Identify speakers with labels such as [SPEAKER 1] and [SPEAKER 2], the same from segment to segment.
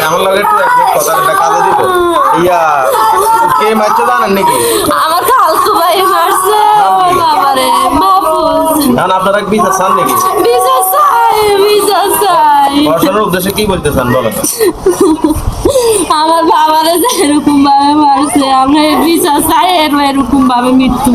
[SPEAKER 1] আমার লগে একটু এক মিনিট কথা একটা কাজে দিব ইয়া কে মারছে জানেন নাকি?
[SPEAKER 2] আমার খালতো ভাই মারছে বাবারে মাহফুজ।
[SPEAKER 1] না আপনারা কি বিচার চান নাকি?
[SPEAKER 2] বিচার চাই, বিচার চাই।
[SPEAKER 1] প্রশাসনের উদ্দেশ্যে কি বলতে চান বলেন?
[SPEAKER 2] আমার বাবারে যে এরকম ভাবে মারছে আমরা এই বিচার চাই, এরকম ভাবে মৃত্যু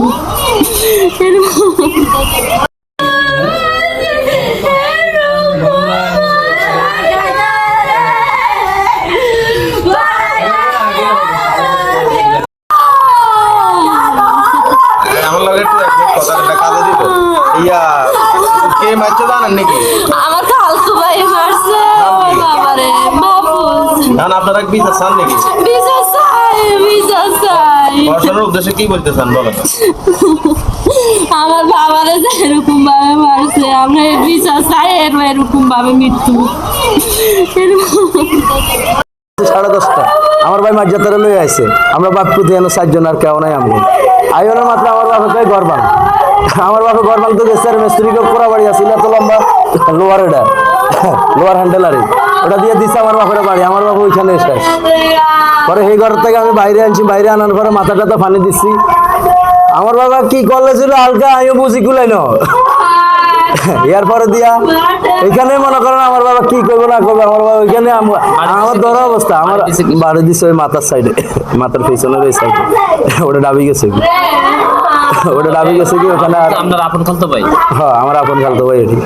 [SPEAKER 1] আমার লগে একটু এক মিনিট কথা একটা কাজে দিব ইয়া কে মারছে জানেন নাকি?
[SPEAKER 2] আমার খালতো ভাই মারছে বাবারে মাহফুজ।
[SPEAKER 1] না আপনারা কি বিচার চান নাকি?
[SPEAKER 2] বিচার চাই, বিচার চাই।
[SPEAKER 1] প্রশাসনের উদ্দেশ্যে কি বলতে চান বলেন?
[SPEAKER 2] আমার বাবারে যে এরকম ভাবে মারছে আমরা এই বিচার চাই, এরকম ভাবে মৃত্যু
[SPEAKER 3] 10:30 আমার ভাই মাঝজাতারে লই আইছে আমরা বাপু দিয়ে 4 আর কেউ নাই আমি আইনের মাত্র আমার বাপকে গরবান আমার বাপে গরবান তো গেছে মিস্ত্রিকে পুরা বাড়ি আছিল এত লম্বা লোয়ার হ্যান্ডেলারি ওটা দিয়ে দিছে আমার বাপের বাড়ি আমার বাপু ওইখানে এসে পরে সেই ঘর থেকে আমি বাইরে আনছি বাইরে আনার পরে মাথাটা তো পানি দিচ্ছি আমার বাবা কি করলে ছিল হালকা আমিও বুঝি কুলাই ন এরপরে দিয়া এখানে মনে করেন আমার বাবা কি করবো না করবো আমার বাবা ওইখানে আমার ধরা অবস্থা আমার বাড়ি দিচ্ছে ওই মাথার সাইডে মাথার পিছনের ওই সাইডে ওটা ডাবি গেছে কি ওটা ডাবি গেছে কি ওখানে আর
[SPEAKER 4] আপনার আপন খালতো ভাই?
[SPEAKER 3] হ্যাঁ আমার আপন খালতো ভাই এটি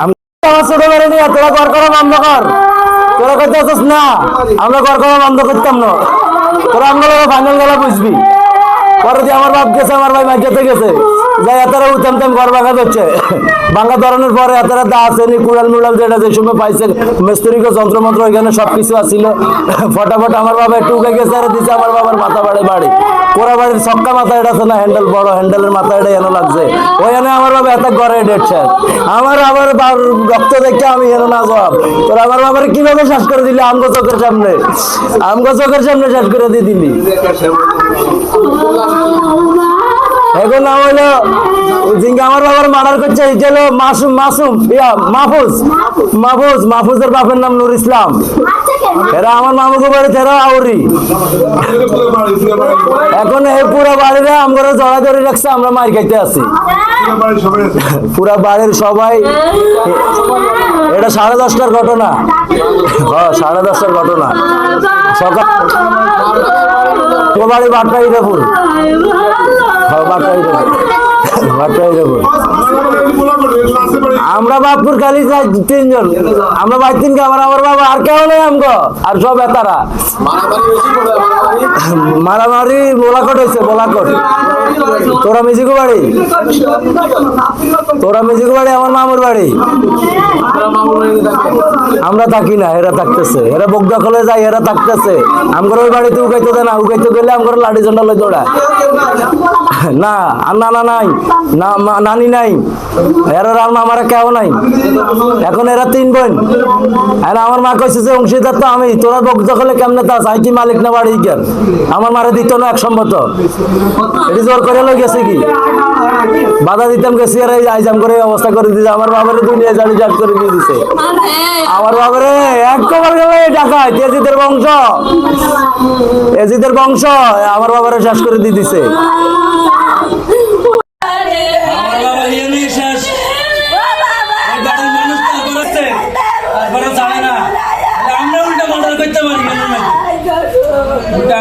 [SPEAKER 3] আমি আমার ছোট বেড়ে নিয়ে তোরা ঘর করা বন্ধ কর তোরা করতে আসিস না আমরা ঘর করা বন্ধ করতাম না তোরা আমরা ফাইনাল গেলা বুঝবি পরে দিয়ে আমার বাপ গেছে আমার ভাই মাঝাতে গেছে যাই এতারা উঠাম তেম ঘর ভাঙা দিচ্ছে ভাঙা ধরনের পরে এতারা দা আসেনি কুড়াল মুড়াল যেটা যে সময় পাইছে মিস্ত্রিকে যন্ত্রমন্ত্র ওইখানে সবকিছু আসছিল ফটাফট আমার বাবা একটু উঠে গেছে আর দিচ্ছে আমার বাবার মাথা বাড়ি বাড়ি পোড়া বাড়ির ছক্কা মাথা এটা আছে না হ্যান্ডেল বড় হ্যান্ডেলের মাথা এটা এনে লাগছে ওইখানে আমার বাবা এত ঘরে ডেটছে আমার আবার রক্ত দেখে আমি এনে না জবাব তোরা আমার বাবার কিভাবে শেষ করে দিলি আমগো চোখের সামনে শেষ করে দিয়ে দিলি এখন নাম হইলো জিঙ্গা আমার বাবার মার্ডার করছে এটা হলো মাহফুজের বাপের নাম নুর ইসলাম এরা আমার মামুকে বাড়ি এরা আউরি এখন এই পুরো বাড়িরে আমরা জড়া ধরে রাখছে আমরা মার খাইতে আছি পুরা বাড়ির সবাই এটা 10:30টার ঘটনা হ্যাঁ 10:30টার ঘটনা সকাল বাড়ি বাট্টাই দেবো আমরা বাপুর খালি 3 জন আমরা ভাই 3 আমার বাবা আর কেউ নেই আমগো আর সব এতারা মারামারি বোলাকট হয়েছে বোলাকট তোরা মিজিকু বাড়ি আমার মামুর বাড়ি আমরা থাকি না এরা থাকতেছে এরা বগদা খোলে যায় এরা থাকতেছে আমগর ওই বাড়িতে উকাইতে দেয় না উকাইতে গেলে আমগর লাঠি ঝন্ডা লই দৌড়া না আর নানা নাই না নানি নাই এরা আর মামারা কেউ নাই এখন এরা 3 বোন আর আমার মা কইছে যে অংশীদার তো আমি তোরা বগদা খোলে কেমনে তা চাই কি মালিক না বাড়ি গেল আমার মারে দিত না এক সম্মত এটি জোর করে লই গেছে কি বাধা দিতাম গেছি আর এই আইজাম করে অবস্থা করে দিয়েছে আমার বাবারে দুনিয়া জানি জাট করে দিয়ে দিছে আমার বাবারে একবার গেলে ডাকায় এজিদের বংশ আমার বাবারে শেষ করে দিয়ে দিছে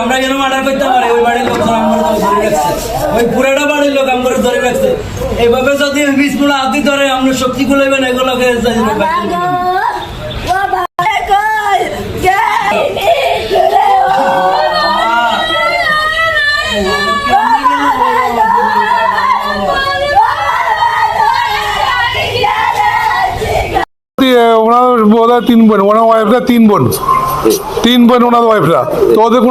[SPEAKER 5] আমরা কেন মার্ডার করতে পারি ওই বাড়ির লোক ধরে রাখছে ওই পুরাটা বাড়ির লোক আমরা ধরে রাখছে এইভাবে যদি বিস্ফোরণ আদি ধরে আমরা শক্তি গুলাইবেন এগুলোকে
[SPEAKER 6] ওনার বোধ হয় 3 বোন ওনার ওয়াইফরা 3 বোন ওনার ওয়াইফরা তো ওদের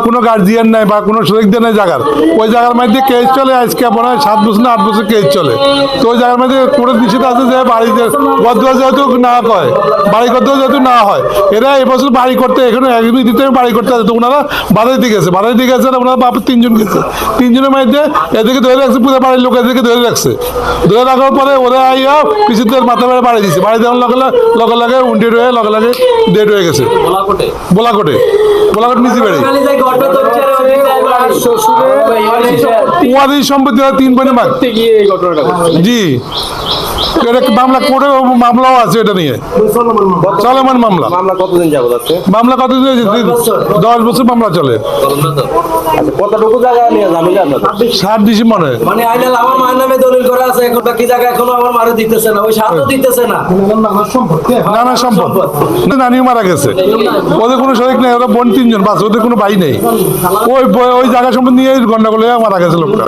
[SPEAKER 6] কোনো গার্জিয়ান নাই বা কোনো শরিকদের নাই জায়গার ওই জায়গার মধ্যে কেস চলে আজকে মনে হয় 7 বছর না 8 বছর কেস চলে তো ওই জায়গার মধ্যে কোর্টের নিষেধ আছে যে বাড়িতে গদ্দুয়া যেহেতু না হয় বাড়ি গদ্দুয়া যেহেতু না হয় এরা এবছর বাড়ি করতে এখানে একদিন দিতে বাড়ি করতে আছে তো ওনারা বাধা দিতে গেছে ওনারা বাপের 3 জন গেছে 3 জনের মধ্যে এদেরকে ধরে রাখছে পুরো বাড়ির লোক এদেরকে ধরে রাখছে ধরে রাখার পরে ওরা আইয়া পিছুদের মাথা বেড়ে বাড়ি দিচ্ছে বাড়ি দেওয়ার লগে উন্ডেড হয়ে লগে লাগে ডেড হয়ে গেছে বোলাকোটে নিচে বাড়ি উয়াদের সম্পত্তি হয় 3 বোনের ভাগ জি এটা মামলা কোর্টে মামলাও আছে এটা নিয়ে চলমান মামলা
[SPEAKER 1] মামলা কতদিন যাবো যাচ্ছে?
[SPEAKER 6] মামলা কত 10 বছর মামলা চলে
[SPEAKER 1] আচ্ছা, কতটুকু জায়গা নিয়ে ঝামেলা আপনাদের?
[SPEAKER 6] 7 ডিসেম্বর
[SPEAKER 5] মানে আইনাল আমার মায়ের নামে দলিল করা আছে, এখন বাকি জায়গা এখনো আমার মারে দিতেছে না, ওই সাথও দিতেছে না।
[SPEAKER 6] নানা সম্পদ নানিও মারা গেছে, ওদের কোনো শরিক নেই, ওরা বোন 3 জন বাস, ওদের কোনো ভাই নেই, ওই জায়গা সম্পদ নিয়ে গন্ডগোলে মারা গেছে লোকটা।